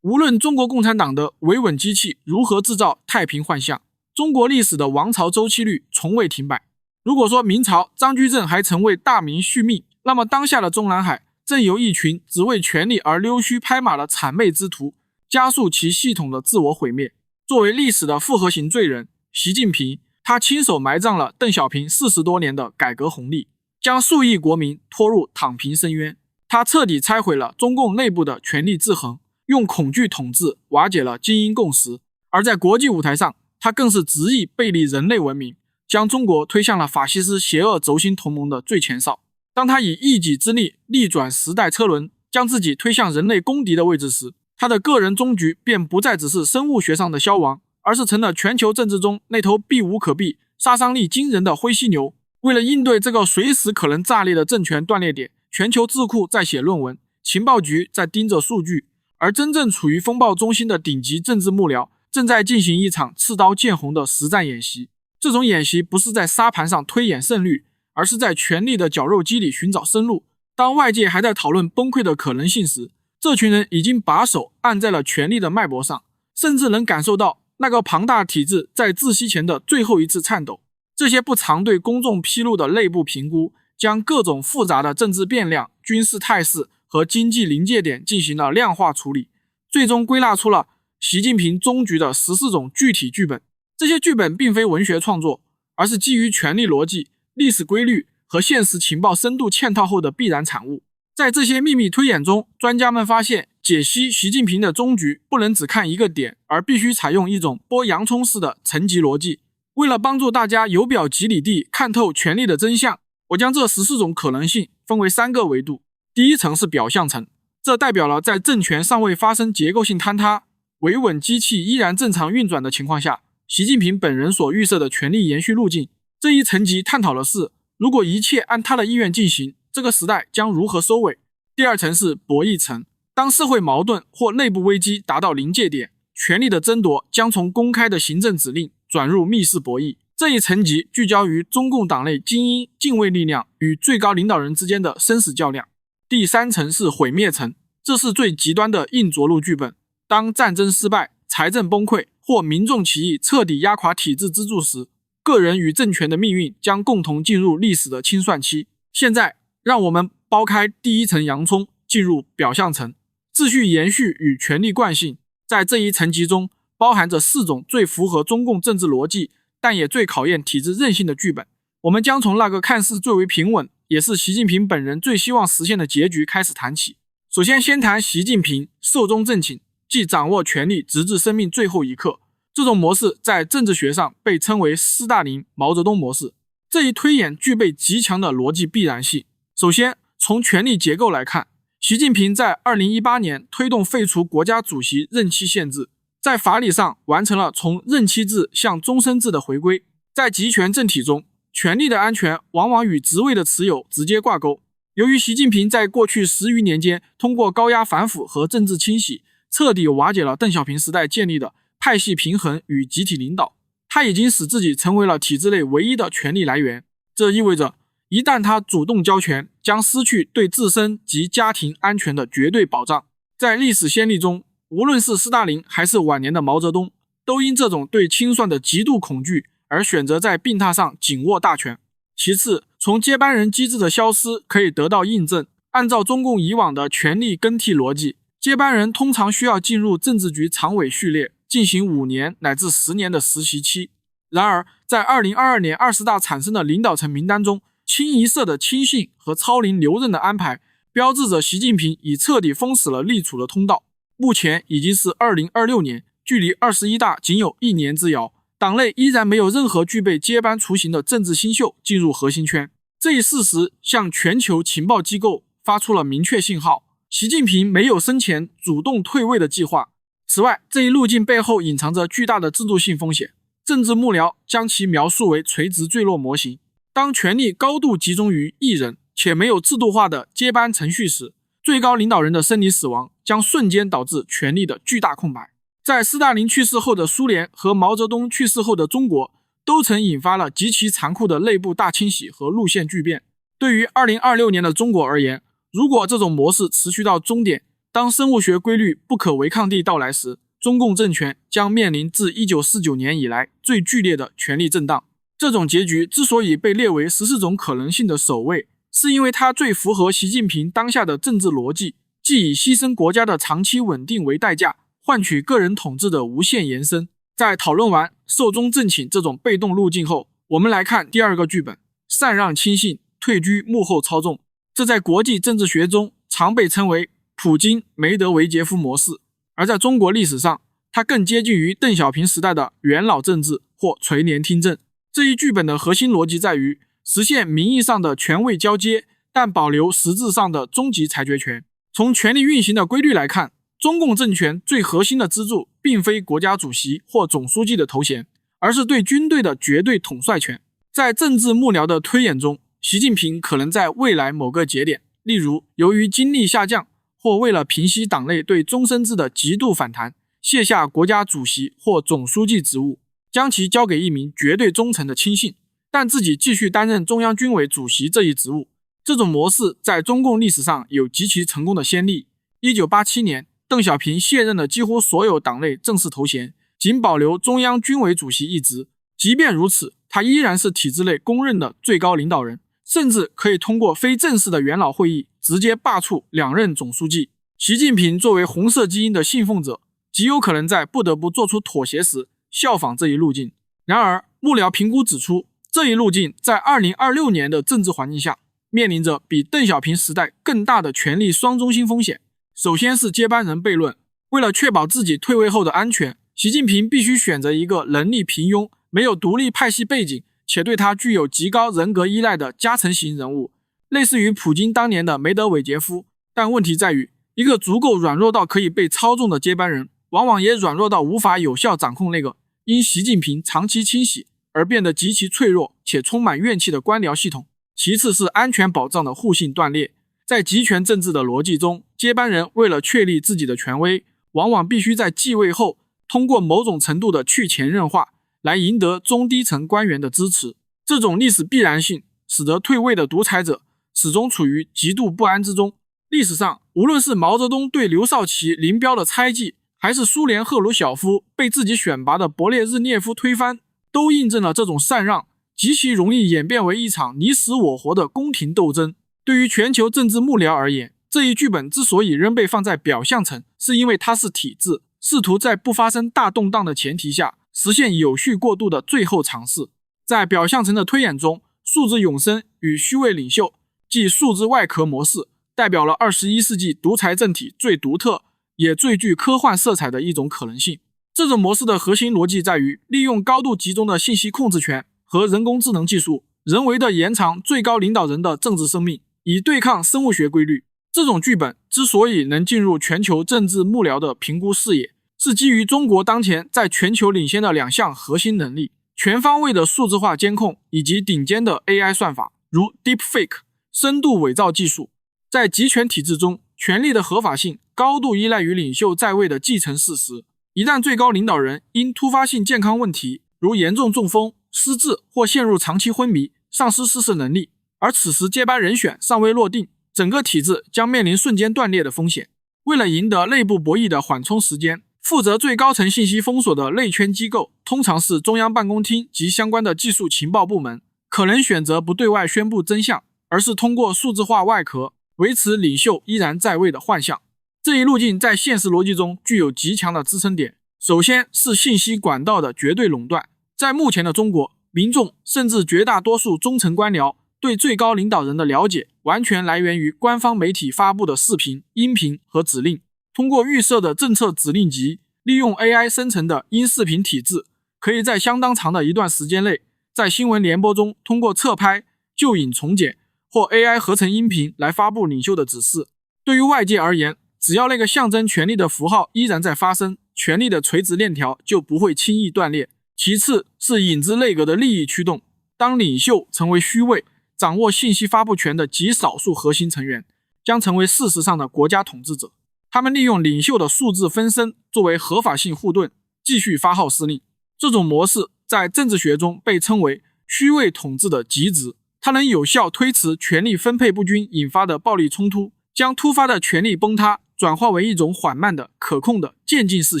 無論中國共產黨的維穩機器如何制造太平幻象，中國歷史的王朝周期率從未停擺。如果說明朝张居正還曾為大明續命，那麼當下的中南海正由一群只為權力而溜鬚拍馬的谄媚之徒加速其系統的自我毀滅。作為歷史的複合型罪人，習近平他親手埋葬了鄧小平40多年的改革紅利，將數億國民拖入躺平深淵。他徹底拆毀了中共內部的權力制衡，用恐懼統治瓦解了精英共識。而在國際舞台上，他更是执意背離人類文明，將中國推向了法西斯邪惡轴心同盟的最前哨。當他以一己之力逆轉時代車輪，將自己推向人類公敵的位置時，他的個人終局便不再只是生物學上的消亡，而是成了全球政治中那頭避無可避、殺傷力驚人的灰犀牛。為了應對這個隨時可能炸裂的政權斷裂點，全球智庫在寫論文，情報局在盯着數據，而真正處於風暴中心的頂級政治幕僚正在進行一場刺刀見紅的實戰演習。這種演習不是在沙盤上推演勝率，而是在權力的绞肉機裡尋找生路。當外界還在討論崩潰的可能性時，這群人已經把手按在了權力的脈搏上，甚至能感受到那個龐大體制在窒息前的最後一次顫抖。這些不常對公眾披露的內部評估，將各種複雜的政治變量、軍事態勢和經濟臨界點進行了量化處理，最終歸納出了習近平終局的14種具體劇本。這些劇本並非文學創作，而是基於權力邏輯、歷史規律和現實情報深度嵌套後的必然產物。在這些秘密推演中，專家們發現，解析習近平的終局不能只看一個點，而必須採用一種剝洋蔥式的層級逻輯。為了幫助大家由表及裡地看透權力的真相，我將這14種可能性分為3個維度。第一層是表象層，這代表了在政權尚未發生結構性坍塌、維穩機器依然正常運轉的情況下，習近平本人所預設的權力延續路徑。這一層級探討的是，如果一切按他的意願進行，這個時代將如何收尾。第二層是博弈層，當社會矛盾或內部危機達到臨界點，權力的爭奪將從公開的行政指令轉入密室博弈。這一層級聚焦於中共黨內精英禁衛力量與最高領導人之間的生死較量。第三層是毀滅層，這是最極端的硬着陸劇本。當戰爭失敗、財政崩潰或民眾起義徹底壓垮體制支柱時，個人與政權的命運將共同進入歷史的清算期。現在，讓我們剝開第一層洋蔥，進入表象層，秩序延續與權力慣性。在這一層級中，包含着4種最符合中共政治邏輯，但也最考驗體制韌性的劇本。我們將從那個看似最為平穩，也是習近平本人最希望實現的結局開始談起。首先談習近平壽終正寢，即掌握權力直至生命最後一刻。這種模式在政治學上被稱為斯大林毛澤東模式。這一推演具備極強的邏輯必然性。首先，從權力結構來看，習近平在2018年推動廢除國家主席任期限制，在法理上完成了從任期制向終身制的回歸。在集權政體中，權力的安全往往與職位的持有直接掛鈎。由於習近平在過去10餘年間通過高壓反腐和政治清洗，徹底瓦解了鄧小平時代建立的派系平衡與集體領導，他已經使自己成為了體制內唯一的權力來源。這意味着，一旦他主動交權，將失去對自身及家庭安全的絕對保障。在歷史先例中，無論是斯大林還是晚年的毛澤東，都因這種對清算的極度恐懼而選擇在病榻上緊握大權。其次，從接班人機制的消失可以得到印證，按照中共以往的權力更替邏輯，接班人通常需要進入政治局常委序列，進行5年乃至10年的實習期。然而，在2022年20大產生的領導層名單中，清一色的親信和超齡留任的安排，標誌着習近平已徹底封死了立儲的通道。目前已經是2026年，距離21大僅有1年之遙，黨內依然沒有任何具備接班雛形的政治新秀進入核心圈。這一事實向全球情報機構發出了明確信號：習近平沒有生前主動退位的計劃。此外，這一路徑背後隱藏着巨大的制度性風險。政治幕僚將其描述為垂直墜落模型。當權力高度集中於一人，且沒有制度化的接班程序時，最高領導人的生理死亡將瞬間導致權力的巨大空白。在斯大林去世後的蘇聯和毛澤東去世後的中國，都曾引發了極其殘酷的內部大清洗和路線巨變。對於2026年的中國而言，如果這種模式持續到終點，當生物學規律不可違抗地到來時，中共政權將面臨自1949年以來最劇烈的權力震盪。這種結局之所以被列為14種可能性的首位，是因為它最符合習近平當下的政治邏輯，即以犧牲國家的長期穩定為代價，換取個人統治的無限延伸。在討論完壽終正寢這種被動路徑後，我們來看第二個劇本：禪讓親信，退居幕後操縱。這在國際政治學中常被稱為普京梅德韋傑夫模式，而在中國歷史上，它更接近於鄧小平時代的元老政治或垂簾聽政。這一劇本的核心邏輯在於實現名義上的權位交接，但保留實質上的終極裁決權。從權力運行的規律來看，中共政權最核心的支柱並非國家主席或總書記的頭銜，而是對軍隊的絕對統帥權。在政治幕僚的推演中，習近平可能在未來某個節點，例如由於精力下降，或為了平息黨內對終身制的極度反彈，卸下國家主席或總書記職務，將其交給一名絕對忠誠的親信，但自己繼續擔任中央軍委主席這一職務。這種模式在中共歷史上有極其成功的先例。1987年，鄧小平卸任了幾乎所有黨內正式頭銜，僅保留中央軍委主席一職。即便如此，他依然是體制內公認的最高領導人，甚至可以通過非正式的元老會議直接罷黜2任總書記。習近平作為紅色基因的信奉者，極有可能在不得不做出妥協時效仿這一路徑。然而，幕僚評估指出，這一路徑在2026年的政治環境下，面臨着比鄧小平時代更大的權力雙中心風險。首先是接班人悖論，為了確保自己退位後的安全，習近平必須選擇一個能力平庸、沒有獨立派系背景，且對他具有極高人格依賴的家臣型人物，類似於普京當年的梅德韋傑夫。但問題在於，一個足夠軟弱到可以被操縱的接班人，往往也軟弱到無法有效掌控那個因習近平長期清洗而變得極其脆弱且充滿怨氣的官僚系統。其次是安全保障的互信斷裂。在集權政治的邏輯中，接班人為了確立自己的權威，往往必須在繼位後通過某種程度的去前任化來贏得中低層官員的支持。這種歷史必然性使得退位的獨裁者始終處於極度不安之中。歷史上，無論是毛澤東對劉少奇、林彪的猜忌，還是蘇聯赫魯曉夫被自己選拔的勃列日涅夫推翻，都印證了這種禅讓極其容易演變為一場你死我活的宮廷鬥爭。對於全球政治幕僚而言，這一劇本之所以仍被放在表象層，是因為它是體制試圖在不發生大動盪的前提下實現有序過渡的最後嘗試。在表象層的推演中，數字永生與虛位領袖，即數字外殼模式，代表了21世紀獨裁政體最獨特也最具科幻色彩的一種可能性。這種模式的核心邏輯在於利用高度集中的信息控制權和人工智能技術，人為地延長最高領導人的政治生命，以對抗生物學規律。這種劇本之所以能進入全球政治幕僚的評估視野，是基於中國当前在全球領先的2項核心能力：全方位的數字化監控以及頂尖的 AI 算法，如 Deepfake 深度偽造技術。在集權體制中，權力的合法性高度依賴於領袖在位的繼承事實。一旦最高領導人因突發性健康問題，如嚴重中風、失智或陷入長期昏迷，喪失施事能力，而此時接班人選尚未落定，整個體制將面臨瞬間斷裂的風險。為了贏得內部博弈的緩衝時間，負責最高層信息封鎖的內圈機構通常是中央辦公廳及相關的技術情報部門，可能選擇不對外宣布真相，而是通過數字化外殼維持領袖依然在位的幻象。這一路徑在現實邏輯中具有極強的支撐點。首先是信息管道的絕對壟斷。在目前的中國，民众甚至絕大多數中層官僚對最高領導人的了解完全來源於官方媒体發布的視頻、音頻和指令。通過預設的政策指令集，利用 AI 生成的音視頻體制，可以在相當長的一段时間內，在新聞聯播中通過側拍、舊影重剪或 AI 合成音頻來發布領袖的指示。對於外界而言，只要那個象徵權力的符號依然在發生，權力的垂直鏈條就不會輕易斷裂。其次是影子內閣的利益驅動。當領袖成為虛位，掌握信息發布權的極少數核心成員將成為事實上的國家統治者。他們利用領袖的數字分身作為合法性護盾，繼續發號施令。這種模式在政治學中被稱為虛位統治的極值，它能有效推遲權力分配不均引發的暴力衝突，將突發的權力崩塌轉化為一種緩慢的、可控的漸進式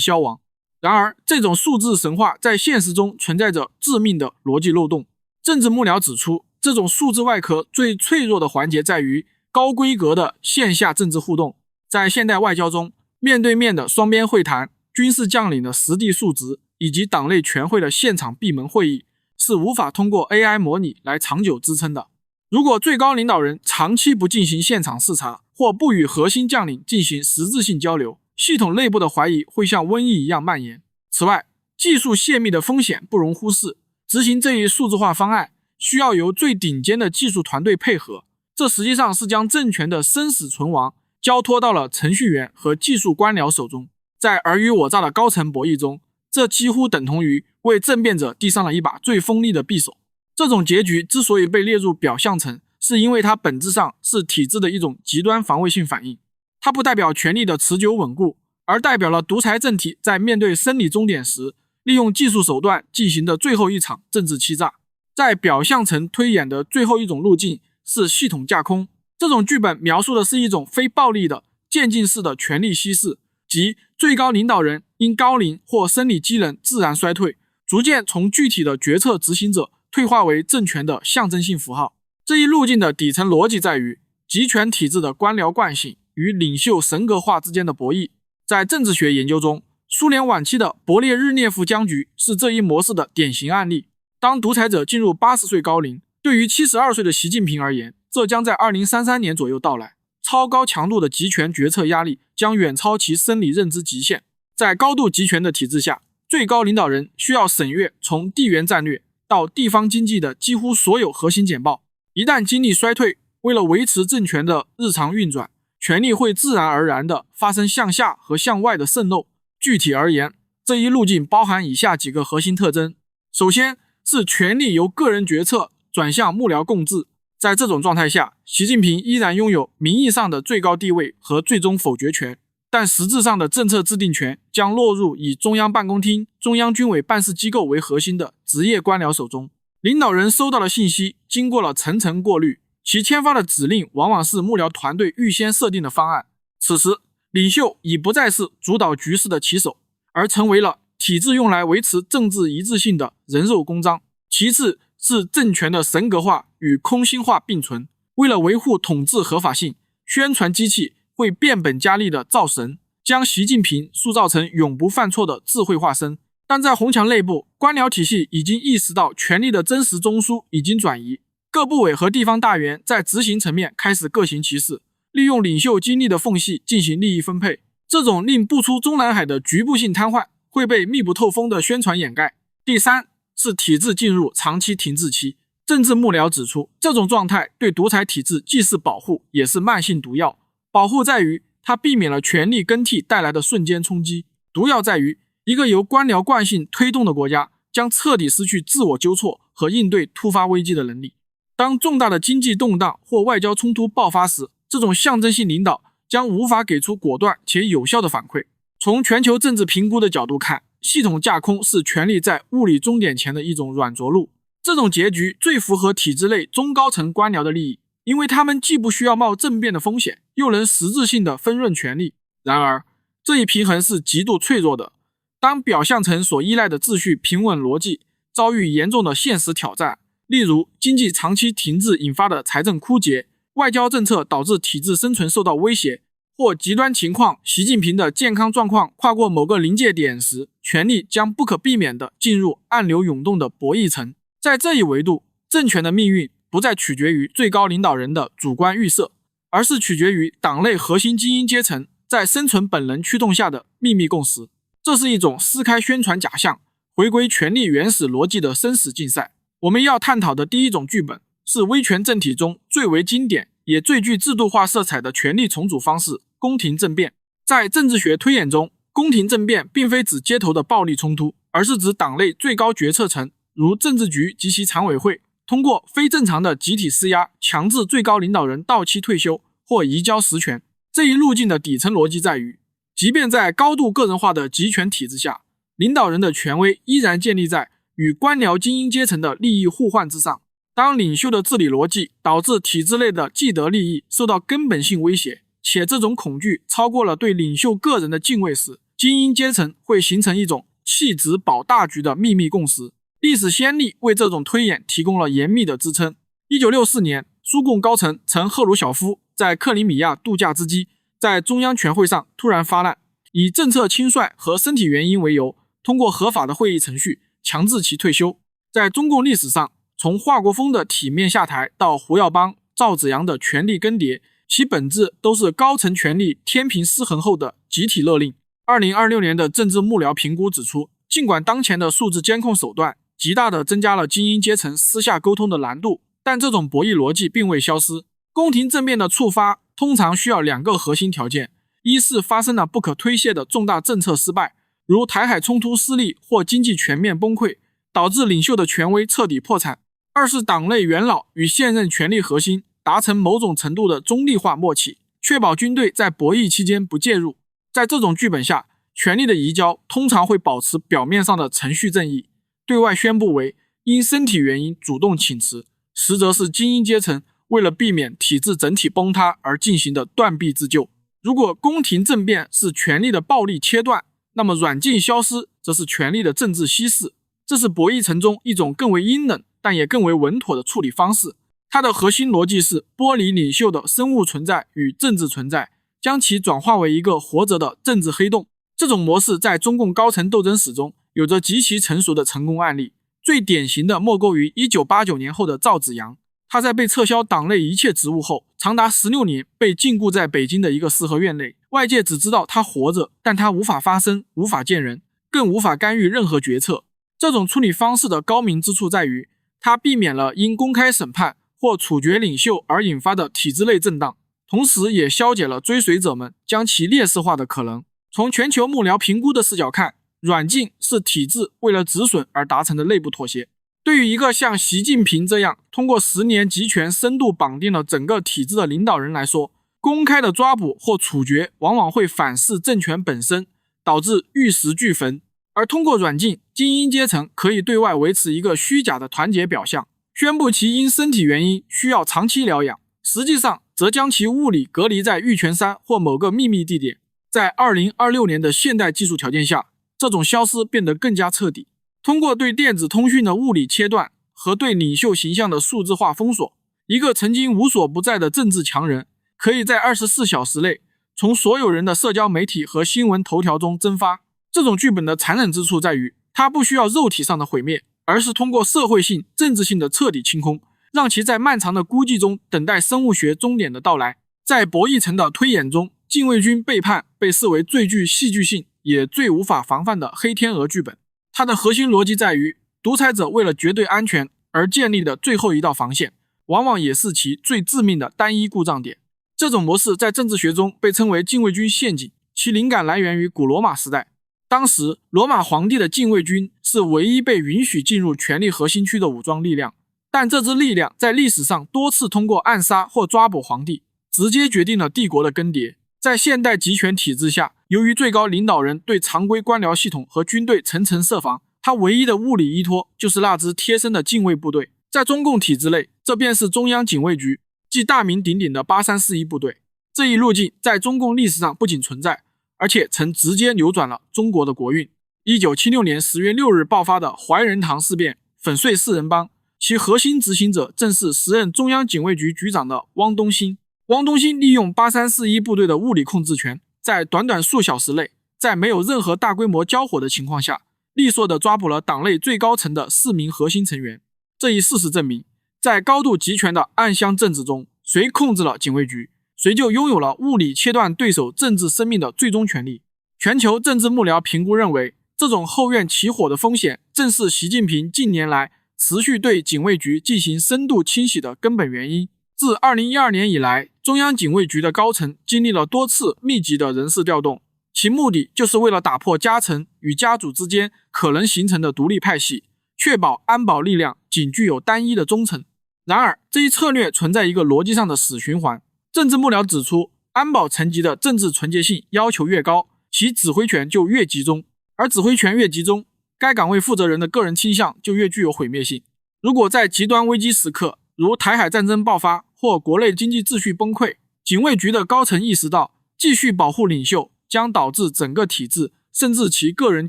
消亡。然而，這種數字神話在現實中存在着致命的邏輯漏洞。政治幕僚指出，這種數字外殼最脆弱的環節在於高規格的線下政治互動。在現代外交中，面對面的雙邊會談、軍事將領的實地述職以及黨內全會的現場閉門會議是無法通過 AI 模擬來長久支撐的。如果最高領導人長期不進行現場視察，或不與核心將領進行實質性交流，系統內部的懷疑會像瘟疫一樣蔓延。此外，技術泄密的風險不容忽視。執行這一數字化方案需要由最頂尖的技術團隊配合，這實際上是將政權的生死存亡交托到了程序員和技術官僚手中。在爾虞我詐的高層博弈中，這幾乎等同於為政變者遞上了一把最鋒利的匕首。這種結局之所以被列入表象层，是因為它本質上是體制的一種極端防衛性反應。它不代表權力的持久穩固，而代表了獨裁政體在面對生理終點時，利用技術手段進行的最後一場政治欺詐。在表象層推演的最後一種路徑是系統架空。這種劇本描述的是一種非暴力的漸進式的權力稀釋，即最高領導人因高齡或生理機能自然衰退，逐漸從具體的決策執行者退化為政權的象徵性符號。這一路徑的底層邏輯在於集權體制的官僚慣性與領袖神格化之間的博弈。在政治學研究中，蘇聯晚期的勃列日涅夫僵局是這一模式的典型案例。當獨裁者進入80歲高齡，對於72歲的習近平而言，這將在2033年左右到來。超高強度的集權決策壓力將遠超其生理認知極限。在高度集權的體制下，最高領導人需要審閱從地緣戰略到地方經濟的幾乎所有核心簡報。一旦精力衰退，為了維持政權的日常運轉，權力會自然而然地發生向下和向外的滲漏。具體而言，這一路徑包含以下幾個核心特徵。首先是權力由個人決策轉向幕僚共治。在這種狀態下，習近平依然擁有名義上的最高地位和最終否決權，但實質上的政策制定權將落入以中央辦公廳、中央軍委辦事機構為核心的職業官僚手中。領導人收到的信息經過了層層過濾，其簽發的指令往往是幕僚團隊預先設定的方案。此時，領袖已不再是主導局勢的旗手，而成為了體制用來維持政治一致性的人肉公章。其次是政權的神格化與空心化並存。為了維護統治合法性，宣傳機器會變本加厲地造神，將習近平塑造成永不犯錯的智慧化身。但在紅牆內部，官僚體系已經意識到權力的真實中樞已經轉移，各部委和地方大員在執行層面開始各行其事，利用領袖精力的縫隙進行利益分配。這種令不出中南海的局部性癱瘓會被密不透風的宣傳掩蓋。第三是體制進入長期停滯期。政治幕僚指出，這種狀態對獨裁體制既是保護，也是慢性毒藥。保護在於它避免了權力更替帶來的瞬間衝擊，毒藥在於一個由官僚慣性推動的國家將徹底失去自我糾錯和應對突發危機的能力。當重大的經濟動盪或外交衝突爆發時，這種象徵性領導將無法給出果斷且有效的反饋。從全球政治評估的角度看，系統架空是權力在物理終點前的一種軟着陸。這種結局最符合體制內中高層官僚的利益，因為他們既不需要冒政變的風險，又能實質性的分潤權力。然而，這一平衡是極度脆弱的。當表象層所依賴的秩序平穩邏輯遭遇嚴重的現實挑戰，例如經濟長期停滯引發的財政枯竭，外交政策導致體制生存受到威脅，或極端情況習近平的健康狀況跨過某個臨界點時，權力將不可避免地進入暗流湧動的博弈層。在這一維度，政權的命運不再取決於最高領導人的主觀預設，而是取決於黨內核心精英階層在生存本能驅動下的秘密共識。這是一種撕開宣傳假象，回歸權力原始邏輯的生死競賽。我們要探討的第一種劇本是威權政體中最為經典也最具制度化色彩的權力重組方式——宮廷政變。在政治學推演中，宮廷政變並非指街頭的暴力衝突，而是指黨內最高決策層如政治局及其常委會，通過非正常的集體施壓，強制最高領導人到期退休或移交實權。這一路徑的底層邏輯在於，即便在高度個人化的集權體制下，領導人的權威依然建立在與官僚精英階層的利益互換之上。當領袖的治理邏輯導致體制內的既得利益受到根本性威脅，且這種恐懼超過了對領袖個人的敬畏時，精英階層會形成一種棄子保大局的秘密共識。歷史先例為這種推演提供了嚴密的支撐。1964年，蘇共高層曾赫魯曉夫在克里米亞度假之際，在中央全會上突然發難，以政策輕率和身體原因為由，通過合法的會議程序強制其退休。在中共歷史上，從華國鋒的體面下台到胡耀邦、趙紫陽的權力更迭，其本質都是高層權力天平失衡後的集體勒令。2026年的政治幕僚評估指出，儘管當前的數字監控手段極大地增加了精英階層私下溝通的難度，但這種博弈邏輯並未消失。宮廷政變的觸發通常需要2個核心條件：一是發生了不可推卸的重大政策失敗，如台海衝突失利或經濟全面崩溃，導致領袖的權威徹底破產；二是黨內元老與現任權力核心達成某種程度的中立化默契，確保軍隊在博弈期間不介入。在這種劇本下，權力的移交通常會保持表面上的程序正義，對外宣布為因身體原因主動請辭，實則是精英階層為了避免體制整體崩塌而進行的斷臂自救。如果宮廷政變是權力的暴力切斷，那麼軟禁消失則是權力的政治稀釋。這是博弈層中一種更為陰冷但也更為穩妥的處理方式。它的核心邏輯是剝離領袖的生物存在與政治存在，將其轉化為一個活着的政治黑洞。這種模式在中共高層鬥爭史中有着極其成熟的成功案例，最典型的莫過於1989年後的趙紫陽。他在被撤銷黨內一切職務後，長達16年被禁錮在北京的一個四合院內，外界只知道他活着，但他無法發聲，無法見人，更無法干預任何決策。這種處理方式的高明之處在於，它避免了因公開審判或處決領袖而引發的體制內震盪，同時也消解了追隨者們將其劣勢化的可能。從全球幕僚評估的視角看，軟禁是體制為了止損而達成的內部妥協。對於一個像習近平這樣通過10年集權深度綁定了整個體制的領導人來說，公開的抓捕或處決往往會反噬政權本身，導致玉石俱焚。而通過軟禁，精英階層可以对外維持一個虛假的團結表象，宣布其因身體原因需要長期療養，實際上則將其物理隔離在玉泉山或某個秘密地點。在2026年的現代技術條件下，這種消失變得更加徹底。通過對電子通訊的物理切斷和對領袖形象的數字化封鎖，一個曾經無所不在的政治強人，可以在24小時內從所有人的社交媒體和新聞頭條中蒸發。這種劇本的殘忍之處在於，它不需要肉體上的毀滅，而是通過社會性、政治性的徹底清空，讓其在漫長的孤寂中等待生物學終點的到來。在博弈層的推演中，禁衛軍背叛被視為最具戲劇性也最無法防範的黑天鵝劇本。它的核心邏輯在於，獨裁者為了絕對安全而建立的最後一道防線，往往也是其最致命的單一故障點。這種模式在政治學中被稱為禁衛軍陷阱，其靈感來源於古羅馬時代。當時，羅馬皇帝的禁衛軍是唯一被允許進入權力核心區的武裝力量，但這支力量在歷史上多次通過暗殺或抓捕皇帝，直接決定了帝國的更迭。在現代集權體制下，由於最高領導人對常規官僚系統和軍隊層層設防，他唯一的物理依托就是那支貼身的禁衛部隊。在中共體制內，這便是中央警衛局，即大名鼎鼎的8341部隊。這一路徑在中共歷史上不僅存在，而且曾直接扭轉了中國的國運。1976年10月6日爆發的懷仁堂事变，粉碎四人幫，其核心執行者正是时任中央警衛局局長的汪東興。汪東興利用8341部队的物理控制权，在短短数小時內，在沒有任何大規模交火的情況下，利索地抓捕了黨內最高層的4名核心成員。這一事實證明，在高度集權的暗箱政治中，誰控制了警衛局，誰就擁有了物理切斷對手政治生命的最終權利。全球政治幕僚評估認為，這種後院起火的風險正是習近平近年來持續對警衛局進行深度清洗的根本原因。自2012年以來，中央警衛局的高層經歷了多次密集的人事調動，其目的就是為了打破家臣與家主之間可能形成的獨立派系，確保安保力量僅具有單一的忠誠。然而，這一策略存在一個邏輯上的死循環。政治幕僚指出，安保層級的政治純潔性要求越高，其指揮權就越集中，而指揮權越集中，該崗位負責人的個人傾向就越具有毀滅性。如果在極端危機時刻，如台海戰爭爆發或國內經濟秩序崩潰，警衛局的高層意識到，繼續保護領袖將導致整個體制甚至其個人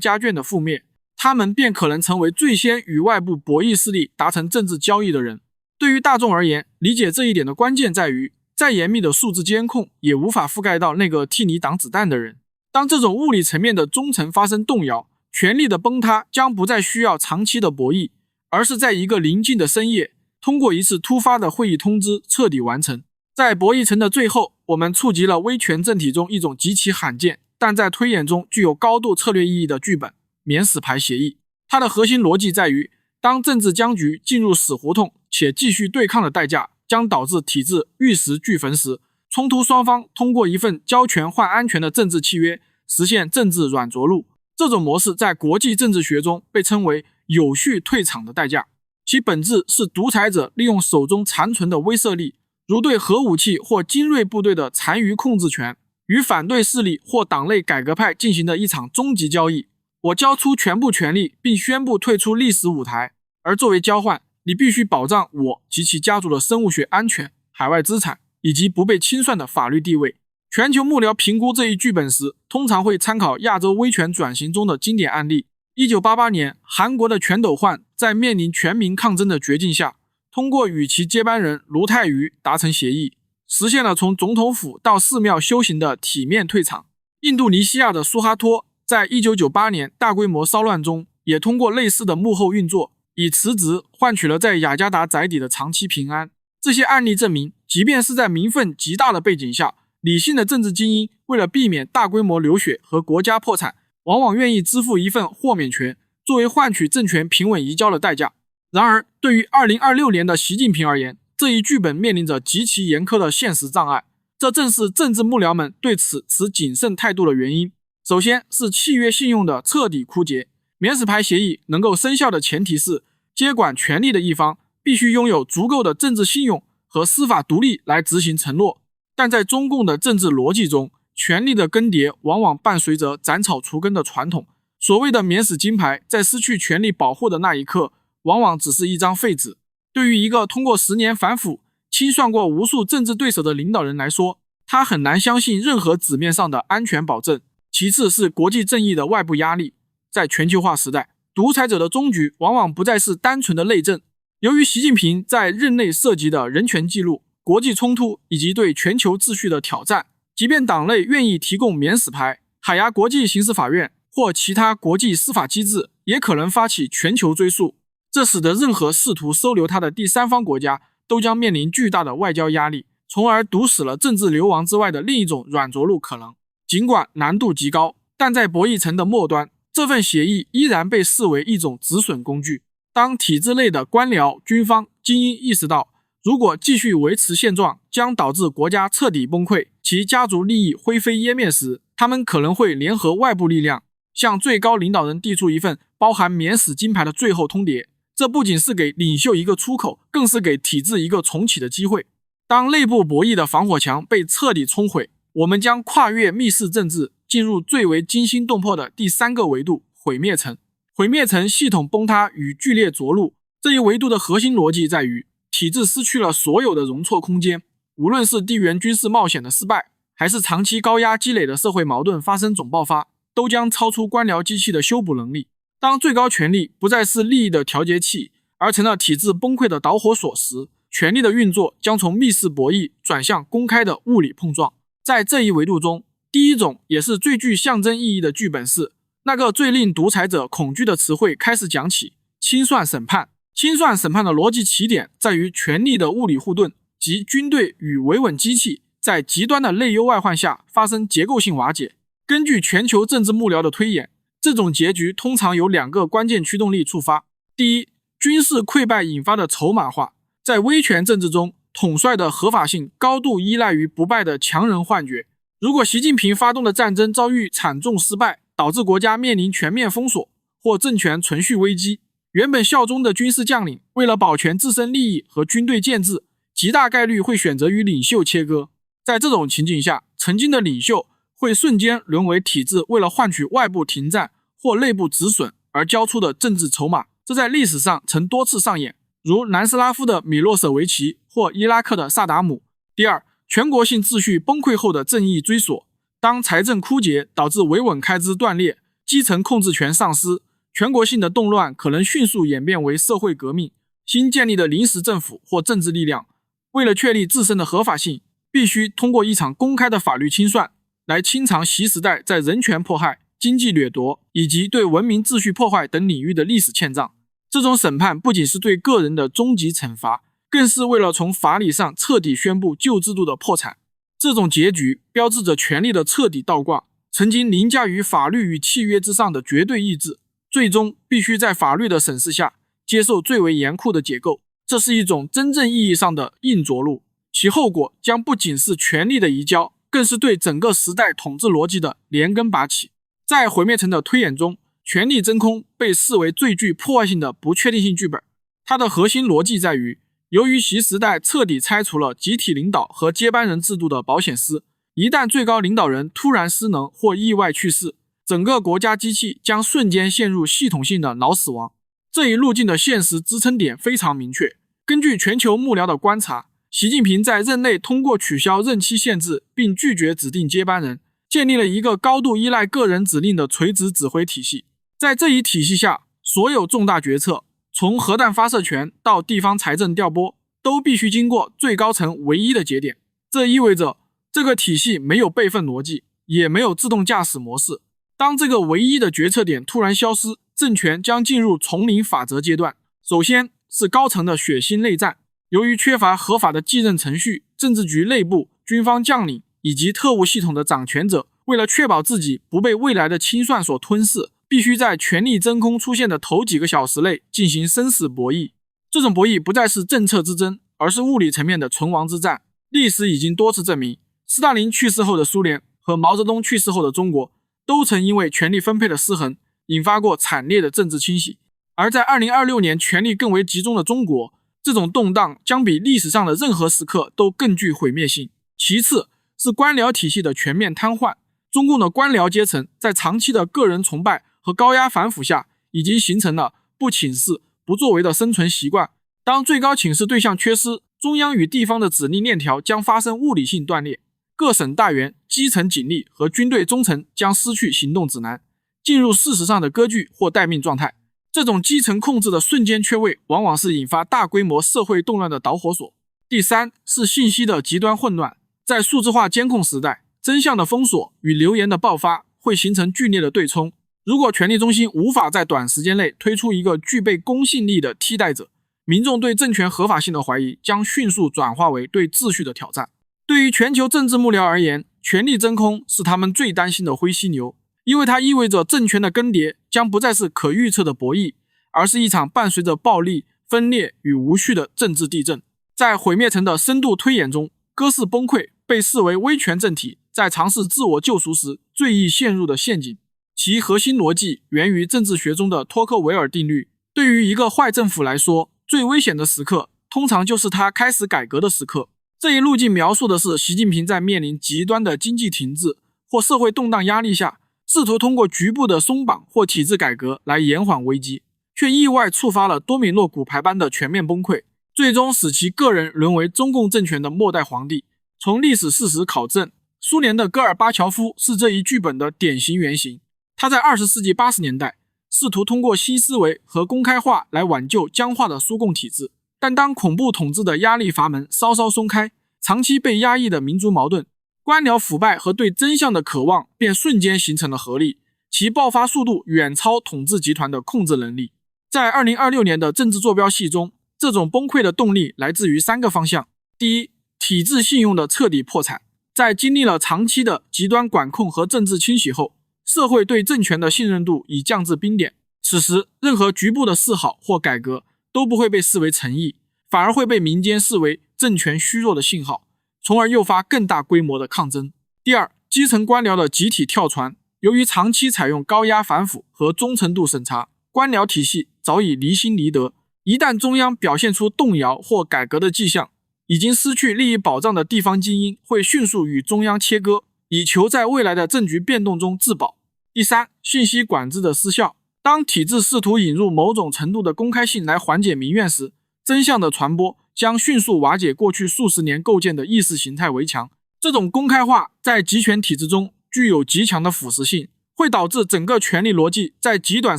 家眷的覆滅，他們便可能成為最先與外部博弈勢力達成政治交易的人。對於大眾而言，理解這一點的關鍵在於，再嚴密的數字監控也無法覆蓋到那個替你擋子彈的人。當這種物理層面的忠誠發生動搖，權力的崩塌將不再需要長期的博弈，而是在一個臨近的深夜，通過一次突發的會議通知徹底完成。在博弈層的最後，我們觸及了威權政體中一種極其罕見，但在推演中具有高度策略意義的劇本——免死牌協議。它的核心邏輯在於，當政治僵局進入死胡同，且繼續對抗的代價將導致體制玉石俱焚時，衝突雙方通過一份交權換安全的政治契約，實現政治軟着陸。這種模式在國際政治學中被稱為有序退場的代價，其本質是獨裁者利用手中殘存的威懾力，如對核武器或精銳部隊的殘餘控制權，與反對勢力或黨內改革派進行的一場終極交易。我交出全部權力，並宣布退出歷史舞台，而作為交換，你必須保障我及其家族的生物學安全、海外資產以及不被清算的法律地位。全球幕僚評估這一劇本時，通常會參考亞洲威權轉型中的經典案例。1988年，韓國的全斗煥在面臨全民抗爭的絕境下，通過與其接班人盧泰愚達成協議，實現了從總統府到寺廟修行的體面退場。印度尼西亞的蘇哈托在1998年大規模騷亂中，也通過類似的幕後運作，以辭職換取了在雅加達宅邸的長期平安。這些案例證明，即便是在民憤極大的背景下，理性的政治精英為了避免大規模流血和國家破產，往往願意支付一份豁免權，作為換取政權平穩移交的代價。然而，對於2026年的習近平而言，這一劇本面臨着極其嚴苛的現實障礙。這正是政治幕僚們對此持謹慎態度的原因。首先是契約信用的徹底枯竭。免死牌協議能夠生效的前提是，接管權力的一方必須擁有足夠的政治信用和司法獨立來執行承諾。但在中共的政治邏輯中，權力的更迭往往伴隨着斬草除根的傳統。所謂的免死金牌，在失去權力保護的那一刻，往往只是一張廢紙。對於一個通過10年反腐、清算過無數政治對手的領導人來說，他很難相信任何紙面上的安全保證。其次是國際正義的外部壓力。在全球化時代，獨裁者的終局往往不再是單純的內政。由於習近平在任內涉及的人權記錄、國際衝突以及對全球秩序的挑戰，即便黨內願意提供免死牌，海牙國際刑事法院或其他國際司法機制也可能發起全球追訴。這使得任何試圖收留他的第三方國家都將面臨巨大的外交壓力，從而堵死了政治流亡之外的另一種軟着陸可能。儘管難度極高，但在博弈層的末端，這份協議依然被視為一種止損工具。當體制內的官僚、軍方、精英意識到，如果繼續維持現狀將導致國家徹底崩潰，其家族利益灰飛煙滅時，他們可能會聯合外部力量，向最高領導人遞出一份包含免死金牌的最後通牒。這不僅是給領袖一個出口，更是給體制一個重啟的機會。當內部博弈的防火牆被徹底沖毀，我們將跨越密室政治，進入最為驚心動魄的第3個維度——毀滅層。毀滅層系統崩塌與劇烈着陸，這一維度的核心邏輯在於，體制失去了所有的容錯空間。無論是地緣軍事冒險的失敗，還是長期高壓積累的社會矛盾發生總爆發，都將超出官僚機器的修補能力。當最高權力不再是利益的調節器，而成了體制崩潰的導火索時，權力的運作將從密室博弈轉向公開的物理碰撞。在這一維度中，第一種也是最具象徵意義的劇本是，那個最令獨裁者恐懼的詞彙開始講起：清算審判。清算審判的邏輯起點在於權力的物理護盾，即軍隊與維穩機器在極端的內憂外患下發生結構性瓦解。根據全球政治幕僚的推演，這種結局通常由2個關鍵驅動力觸發。第一，軍事潰敗引發的籌碼化。在威權政治中，統帥的合法性高度依賴於不敗的強人幻覺。如果習近平發動的戰爭遭遇慘重失敗，導致國家面臨全面封鎖或政權存續危機，原本效忠的軍事將領為了保全自身利益和軍隊建制，極大概率會選擇與領袖切割。在這種情景下，曾經的領袖會瞬間淪為體制為了換取外部停戰或內部止損而交出的政治籌碼。這在歷史上曾多次上演，如南斯拉夫的米洛舍維奇或伊拉克的薩達姆。第二，全國性秩序崩潰後的正義追索，當財政枯竭導致維穩開支斷裂，基層控制權喪失，全國性的動亂可能迅速演變為社會革命。新建立的臨時政府或政治力量，為了確立自身的合法性，必須通過一場公開的法律清算，來清償習時代在人權迫害、經濟掠奪以及對文明秩序破壞等領域的歷史欠賬。這種審判不僅是對個人的終極懲罰，更是為了從法理上徹底宣布舊制度的破產。這種結局標誌着權力的徹底倒掛，曾經凌駕於法律與契約之上的絕對意志，最終必須在法律的審視下接受最為嚴酷的解構。這是一種真正意義上的硬着陸，其後果將不僅是權力的移交，更是對整個時代統治邏輯的連根拔起。在毀滅層的推演中，權力真空被視為最具破壞性的不確定性劇本。它的核心邏輯在於，由於習時代徹底拆除了集體領导和接班人制度的保險絲，一旦最高領導人突然失能或意外去世，整個國家機器將瞬間陷入系統性的腦死亡。這一路徑的現實支撐點非常明確。根據全球幕僚的觀察，習近平在任內通過取消任期限制並拒絕指定接班人，建立了一個高度依賴個人指令的垂直指揮體系。在這一體系下，所有重大決策，從核彈發射權到地方財政調撥，都必須經過最高層唯一的節點。這意味着這個體系沒有備份邏輯，也沒有自動駕駛模式。當這個唯一的決策點突然消失，政權將進入叢林法則階段。首先是高層的血腥內戰，由於缺乏合法的继任程序，政治局內部、軍方將領以及特務系統的掌權者，為了確保自己不被未來的清算所吞噬，必須在權力真空出現的頭幾個小時內進行生死博弈。這種博弈不再是政策之爭，而是物理層面的存亡之戰。歷史已經多次證明，斯大林去世後的蘇聯和毛澤東去世後的中國，都曾因為權力分配的失衡，引發過慘烈的政治清洗。而在2026年權力更為集中的中國，這種動盪將比歷史上的任何時刻都更具毀滅性。其次是官僚體系的全面癱瘓。中共的官僚階層在長期的個人崇拜和高壓反腐下，已經形成了不请示、不作為的生存習慣。當最高请示对象缺失，中央與地方的指令鏈條將發生物理性斷裂，各省大員、基層警力和軍隊中層將失去行動指南，進入事實上的割據或待命狀態。這種基層控制的瞬間缺位，往往是引發大規模社會動亂的導火索。第三是信息的極端混亂。在數字化監控時代，真相的封鎖與流言的爆發會形成劇烈的對沖。如果權力中心無法在短時間內推出一個具備公信力的替代者，民眾對政權合法性的懷疑將迅速轉化為對秩序的挑戰。對於全球政治幕僚而言，權力真空是他們最擔心的灰犀牛，因為它意味着政權的更迭將不再是可預測的博弈，而是一場伴隨着暴力、分裂與無序的政治地震。在毀滅層的深度推演中，哥式崩潰被視為威權政體在嘗試自我救贖時最易陷入的陷阱。其核心邏輯源於政治學中的托克維爾定律。對於一個壞政府來說，最危險的時刻通常就是他開始改革的時刻。這一路徑描述的是習近平在面臨極端的經濟停滯或社會動盪壓力下，試圖通過局部的鬆綁或體制改革來延緩危機，卻意外觸發了多米諾骨牌般的全面崩潰，最終使其個人淪為中共政權的末代皇帝。從歷史事實考證，蘇聯的戈爾巴喬夫是這一劇本的典型原型。他在20世紀80年代試圖通過新思維和公開化來挽救僵化的蘇共體制，但當恐怖統治的壓力閥門稍稍鬆開，長期被壓抑的民族矛盾、官僚腐敗和對真相的渴望便瞬間形成了合力，其爆發速度遠超統治集團的控制能力。在2026年的政治坐標系中，這種崩潰的動力來自於3個方向。第一，體制信用的徹底破產。在經歷了長期的極端管控和政治清洗後，社會對政權的信任度已降至冰點。此時，任何局部的示好或改革都不會被視為誠意，反而會被民間視為政權虛弱的信號，從而誘發更大規模的抗爭。第二，基層官僚的集體跳船。由於長期採用高壓反腐和忠誠度審查，官僚體系早已離心離德。一旦中央表現出動搖或改革的跡象，已經失去利益保障的地方精英會迅速與中央切割，以求在未來的政局變動中自保。第三，信息管制的失效。當體制試圖引入某種程度的公開性來緩解民怨時，真相的傳播將迅速瓦解過去數十年構建的意識形態圍牆。這種公開化在集權體制中具有極強的腐蝕性，會導致整個權力邏輯在極短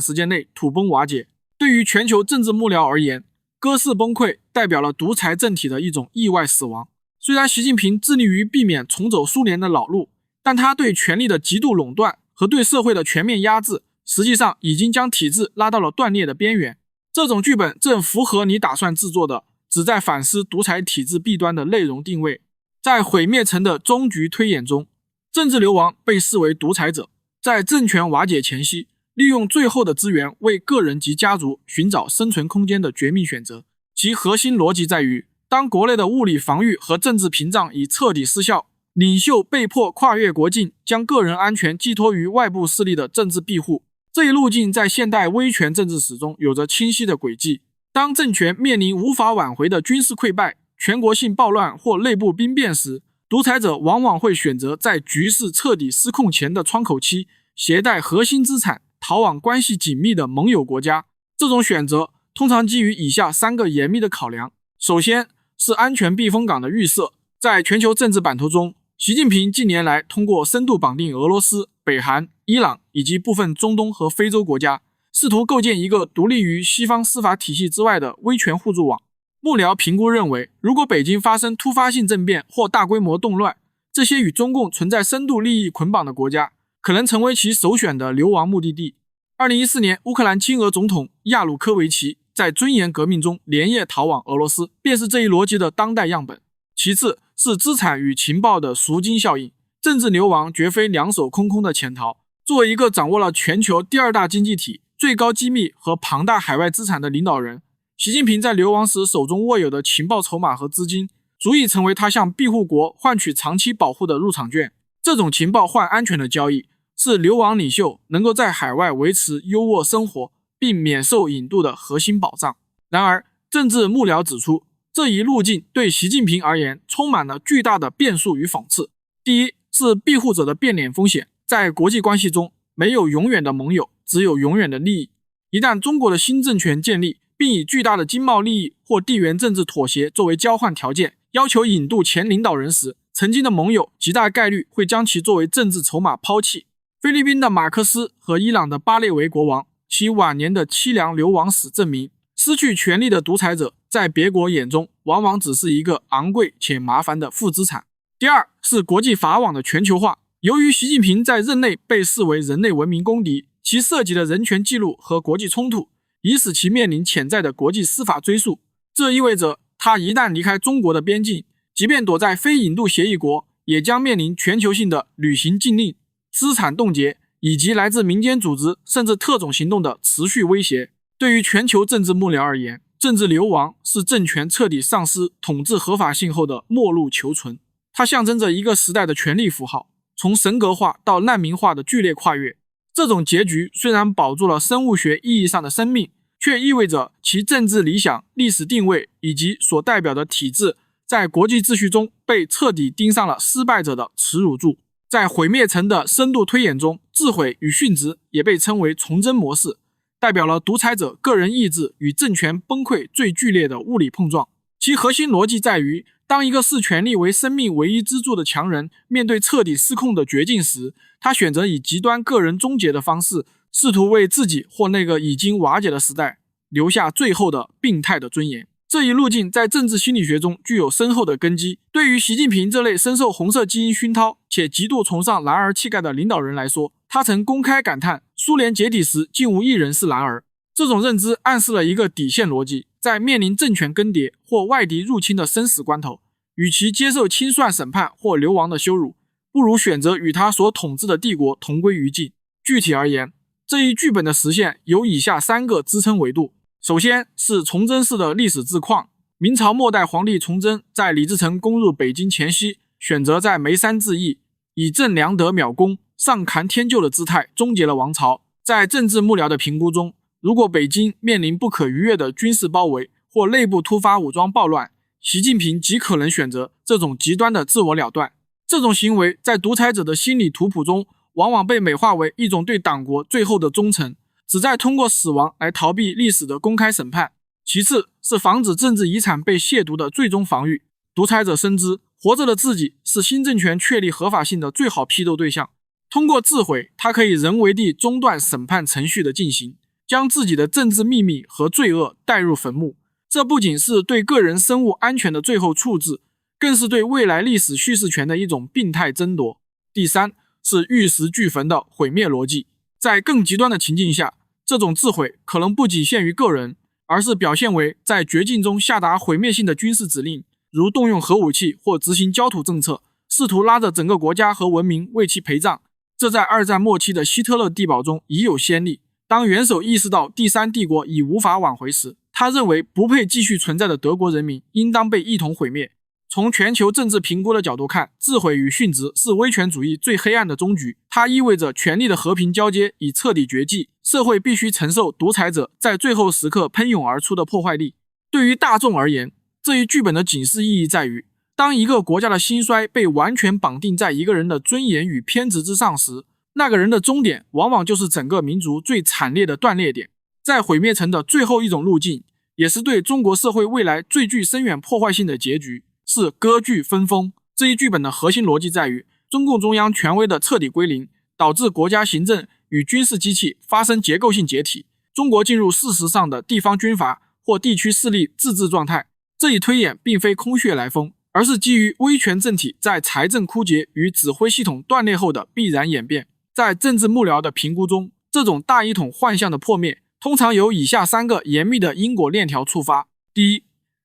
時間內土崩瓦解。對於全球政治幕僚而言，哥斯崩潰代表了獨裁政體的一種意外死亡。雖然習近平致力於避免重走蘇聯的老路，但他對權力的極度壟斷和對社會的全面壓制，實際上已經將體制拉到了斷裂的邊緣。這種劇本正符合你打算制作的旨在反思獨裁體制弊端的內容定位。在毀滅層的終局推演中，政治流亡被視為獨裁者，在政權瓦解前夕，利用最後的資源為個人及家族尋找生存空間的絕命選擇。其核心邏輯在於，當國內的物理防禦和政治屏障已徹底失效，領袖被迫跨越國境，將個人安全寄托於外部勢力的政治庇護。這一路徑在現代威權政治史中有着清晰的軌跡。當政權面臨無法挽回的軍事潰敗、全國性暴亂或內部兵變時，獨裁者往往會選擇在局勢徹底失控前的窗口期，攜帶核心資產逃往關係緊密的盟友國家。這種選擇通常基於以下3個嚴密的考量。首先是安全避風港的預設。在全球政治版圖中，習近平近年來通過深度綁定俄羅斯、北韓、伊朗以及部分中東和非洲國家，試圖構建一個獨立於西方司法體系之外的威權互助網。幕僚評估認為，如果北京發生突發性政變或大規模動亂，這些與中共存在深度利益捆綁的國家可能成為其首選的流亡目的地。2014年，烏克蘭親俄總統亞努科維奇在尊嚴革命中連夜逃往俄羅斯，便是這一邏輯的當代樣本。其次是資產與情報的贖金效應，政治流亡絕非兩手空空的潛逃。作為一個掌握了全球第2大經濟體、最高機密和龐大海外資產的領導人，習近平在流亡時手中握有的情報籌碼和資金，足以成為他向庇護國換取長期保護的入場券。這種情報換安全的交易，是流亡領袖能夠在海外維持優渥生活並免受引渡的核心保障。然而，政治幕僚指出，這一路徑對習近平而言充滿了巨大的變數與諷刺。第一，是庇護者的變臉風險。在國際關係中，沒有永遠的盟友，只有永遠的利益。一旦中國的新政權建立，並以巨大的經貿利益或地緣政治妥協作為交換條件，要求引渡前領導人時，曾經的盟友極大概率會將其作為政治籌碼拋棄。菲律賓的馬克思和伊朗的巴列維國王，其晚年的淒涼流亡史證明，失去權力的獨裁者在別國眼中往往只是一個昂貴且麻煩的負資產。第二是國際法網的全球化。由於習近平在任內被視為人類文明公敵，其涉及的人權記錄和國際衝突已使其面臨潛在的國際司法追訴。這意味着他一旦離開中國的邊境，即便躲在非引渡協議國，也將面臨全球性的旅行禁令、資產凍結以及來自民間組織甚至特種行動的持續威脅。對於全球政治幕僚而言，政治流亡是政權徹底喪失統治合法性後的末路求存。它象徵着一個時代的權力符號從神格化到難民化的劇烈跨越。這種結局雖然保住了生物學意義上的生命，卻意味着其政治理想、歷史定位以及所代表的體制在國際秩序中被徹底釘上了失敗者的恥辱柱。在毀滅層的深度推演中，自毀與殉職也被稱為從真模式，代表了獨裁者個人意志與政權崩潰最劇烈的物理碰撞。其核心邏輯在於，當一個視權力為生命唯一支柱的強人面對徹底失控的絕境時，他選擇以極端個人終結的方式，試圖為自己或那個已經瓦解的時代留下最後的病態的尊嚴。這一路徑在政治心理學中具有深厚的根基。對於習近平這類深受紅色基因熏陶且極度崇尚男兒氣概的領導人來說，他曾公開感嘆蘇聯解體時竟無一人是男兒。這種認知暗示了一個底線邏輯，在面臨政權更迭或外敵入侵的生死關頭，與其接受清算審判或流亡的羞辱，不如選擇與他所統治的帝國同歸於盡。具體而言，這一劇本的實現有以下3個支撐維度。首先是崇禎式的歷史自況。明朝末代皇帝崇禎在李自成攻入北京前夕，選擇在眉山自縊，以正良德邈功、上扛天廄的姿態終結了王朝。在政治幕僚的評估中，如果北京面臨不可逾越的軍事包圍或內部突發武装暴亂，習近平極可能選擇這種極端的自我了斷。這種行為在獨裁者的心理圖譜中往往被美化為一種對黨國最後的忠誠，旨在通過死亡來逃避歷史的公開審判。其次是防止政治遺產被褻瀆的最終防禦。獨裁者深知，活着的自己是新政權確立合法性的最好批鬥對象。通過自毀，他可以人為地中斷審判程序的進行，將自己的政治秘密和罪惡帶入墳墓。這不僅是對個人生物安全的最後處置，更是對未來歷史敘事權的一種病態爭奪。第三，是玉石俱焚的毀滅邏輯。在更極端的情境下，這種自毀可能不僅限於個人，而是表現為在絕境中下達毀滅性的軍事指令，如動用核武器或執行焦土政策，試圖拉着整個國家和文明為其陪葬。這在二戰末期的希特勒地堡中已有先例。當元首意識到第三帝國已無法挽回時，他認為不配繼續存在的德國人民應當被一同毀滅。從全球政治評估的角度看，自毀與殉職是威權主義最黑暗的終局。它意味着權力的和平交接已徹底絕跡，社會必須承受獨裁者在最後時刻噴湧而出的破壞力。對於大眾而言，這一劇本的警示意義在於，當一個國家的興衰被完全綁定在一個人的尊嚴與偏執之上時，那個人的終點往往就是整個民族最慘烈的斷裂點。在毀滅城的最後一種路徑，也是對中國社會未來最具深遠破壞性的結局，是割據分封。這一劇本的核心邏輯在於，中共中央權威的徹底歸零，導致國家行政與軍事機器發生結構性解體，中國進入事實上的地方軍閥或地區勢力自治狀態。這一推演並非空穴來風，而是基於威權政體在財政枯竭與指揮系統斷裂後的必然演變。在政治幕僚的評估中，這種大一統幻象的破滅通常由以下3個嚴密的因果鏈條觸發。第一，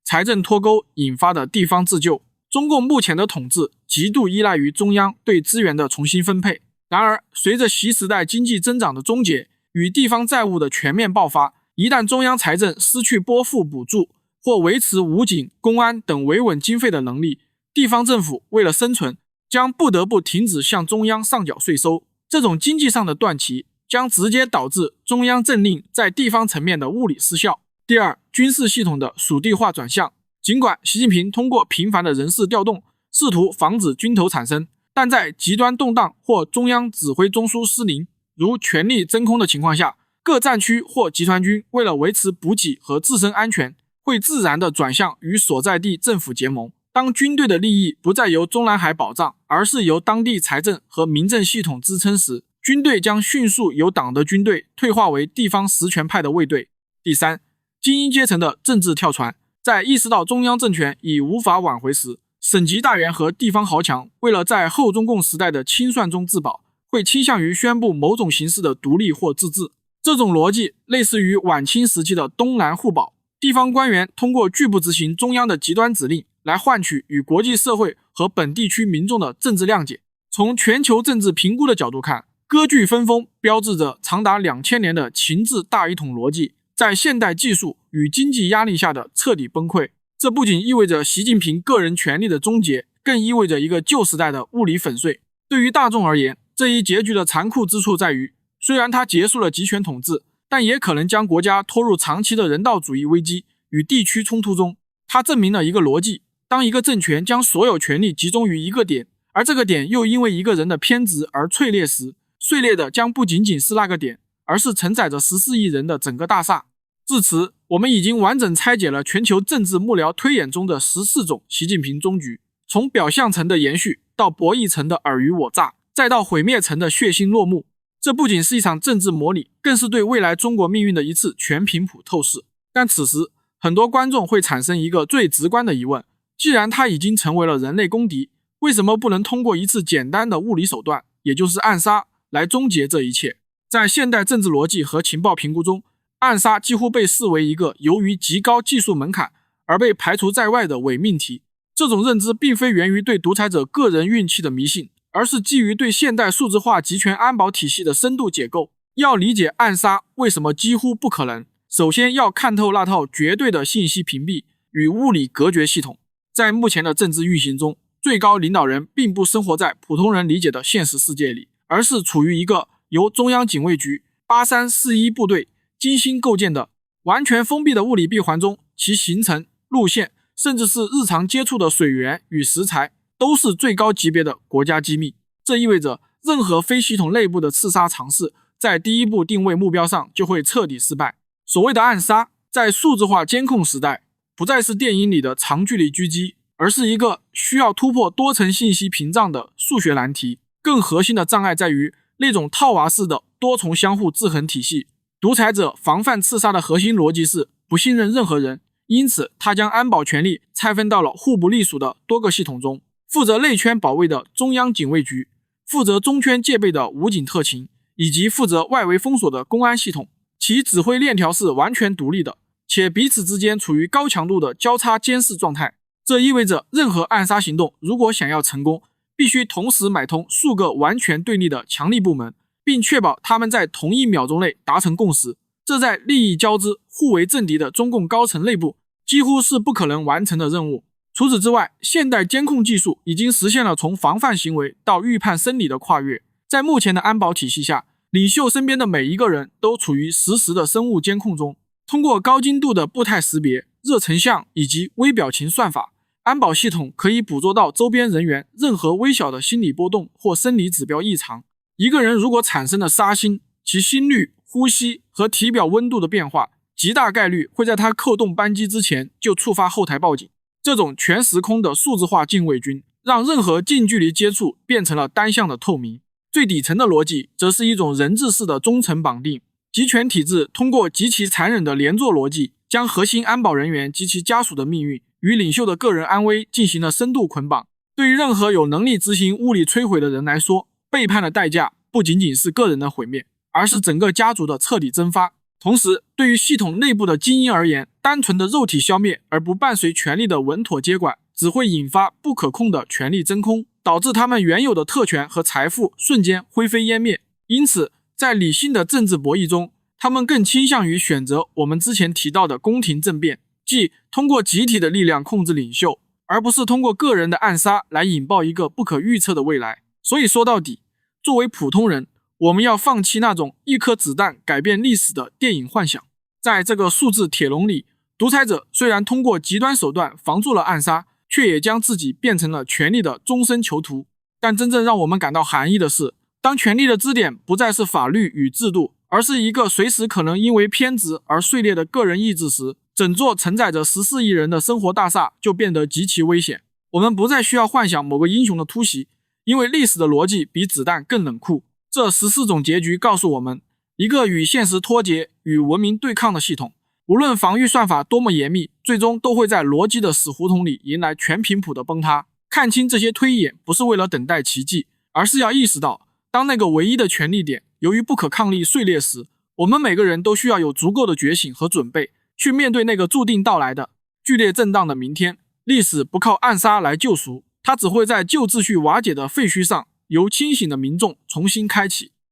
財政脫鈎引發的地方自救。中共目前的統治極度依賴於中央對資源的重新分配，然而隨着習時代經濟增長的終結與地方債務的全面爆發，一旦中央財政失去撥付補助或維持武警、公安等維穩經費的能力，地方政府為了生存將不得不停止向中央上繳稅收。這種經濟上的斷期將直接導致中央政令在地方層面的物理失效。第二，軍事系統的屬地化轉向。儘管習近平通過頻繁的人事調動試圖防止軍頭產生，但在極端動盪或中央指揮中樞失靈，如權力真空的情況下，各戰區或集團軍為了維持補給和自身安全，會自然地轉向與所在地政府結盟。當軍隊的利益不再由中南海保障，而是由當地財政和民政系統支撐時，軍隊將迅速由黨的軍隊退化為地方實權派的衛隊。第三，精英階層的政治跳船。在意識到中央政權已無法挽回時，省級大員和地方豪強為了在後中共時代的清算中自保，會傾向於宣布某種形式的獨立或自治。這種邏輯類似於晚清時期的東南互保，地方官員通過拒不執行中央的極端指令來換取與國際社會和本地區民眾的政治諒解。從全球政治評估的角度看，割據分封標誌着長達2000年的情治大一統邏輯在現代技術與經濟壓力下的徹底崩潰。這不僅意味着習近平個人權力的終結，更意味着一個舊時代的物理粉碎。對於大眾而言，這一結局的殘酷之處在於，雖然它結束了集權統治，但也可能將國家拖入長期的人道主義危機與地區衝突中。它證明了一個邏輯：當一個政權將所有權力集中於一個點，而這個點又因為一個人的偏執而碎裂時，碎裂的將不僅僅是那個點，而是承載着14億人的整個大廈。至此，我們已經完整拆解了全球政治幕僚推演中的14種習近平終局，從表象層的延續，到博弈層的爾虞我詐，再到毀滅層的血腥落幕。這不僅是一場政治模擬，更是對未來中國命運的一次全頻譜透視。但此時，很多觀眾會產生一個最直觀的疑問：既然它已經成為了人類公敵，為什麼不能通過一次簡單的物理手段，也就是暗殺，來終結這一切？在現代政治邏輯和情報評估中，暗殺幾乎被視為一個由於極高技術門檻而被排除在外的偽命題。這種認知並非源於對獨裁者個人運氣的迷信，而是基於對現代數字化集權安保體系的深度解構。要理解暗殺為什麼幾乎不可能，首先要看透那套絕對的信息屏蔽與物理隔絕系統。在目前的政治運行中，最高領導人並不生活在普通人理解的現實世界裡，而是處於一個由中央警衛局、8341部隊精心構建的完全封閉的物理閉環中，其行程、路線，甚至是日常接觸的水源與食材，都是最高級別的國家機密。這意味着任何非系統內部的刺殺嘗試，在第一步定位目標上就會徹底失敗。所謂的暗殺，在數字化監控時代，不再是電影裡的長距離狙擊，而是一個需要突破多層信息屏障的數學難題。更核心的障礙在於那種套娃式的多重相互制衡體系。獨裁者防範刺殺的核心邏輯是不信任任何人，因此他將安保權力拆分到了互不隸屬的多個系統中。負責內圈保衛的中央警衛局，負責中圈戒備的武警特勤，以及負責外圍封鎖的公安系統，其指揮鏈條是完全獨立的，且彼此之間處於高強度的交叉監視狀態。這意味着任何暗殺行動如果想要成功，必須同時買通數個完全對立的強力部門，並確保他們在同一秒鐘內達成共識。這在利益交織、互為政敵的中共高層內部幾乎是不可能完成的任務。除此之外，現代監控技術已經實現了從防範行為到預判生理的跨越。在目前的安保體系下，領袖身邊的每一個人都處於實時的生物監控中。通過高精度的步態識別、熱成像以及微表情算法，安保系統可以捕捉到周邊人員任何微小的心理波動或生理指標異常。一個人如果產生了殺心，其心率、呼吸和體表溫度的變化，極大概率會在他扣動扳機之前就觸發後台報警。這種全時空的數字化禁衛軍，讓任何近距離接觸變成了單向的透明。最底層的邏輯，則是一種人質式的忠誠綁定。集權體制通過極其殘忍的連坐邏輯，將核心安保人員及其家屬的命運與領袖的個人安危進行了深度捆綁。對於任何有能力執行物理摧毀的人來說，背叛的代價不僅僅是個人的毀滅，而是整個家族的徹底蒸發。同時，對於系統內部的精英而言，單純的肉體消滅而不伴隨權力的穩妥接管，只會引發不可控的權力真空，導致他們原有的特權和財富瞬間灰飛煙滅。因此，在理性的政治博弈中，他們更傾向於選擇我們之前提到的宮廷政變，即通過集體的力量控制領袖，而不是通過個人的暗殺來引爆一個不可預測的未來。所以說到底，作為普通人，我們要放棄那種一顆子彈改變歷史的電影幻想。在這個數字鐵籠裡，獨裁者雖然通過極端手段防住了暗殺，卻也將自己變成了權力的終身囚徒。但真正讓我們感到寒意的是，當權力的支點不再是法律與制度，而是一個隨時可能因為偏執而碎裂的個人意志時，整座承載着14億人的生活大廈就變得極其危險。我們不再需要幻想某個英雄的突襲，因為歷史的邏輯比子彈更冷酷。這14種結局告訴我們，一個與現實脫節、與文明對抗的系統，無論防禦算法多麼嚴密，最終都會在邏輯的死胡同裡迎來全頻譜的崩塌。看清這些推演，不是為了等待奇蹟，而是要意識到，當那個唯一的權力點由於不可抗力碎裂時，我們每個人都需要有足夠的覺醒和準備，去面對那個注定到來的劇烈震盪的明天。歷史不靠暗殺來救贖，它只會在舊秩序瓦解的廢墟上，由清醒的民眾重新開啟。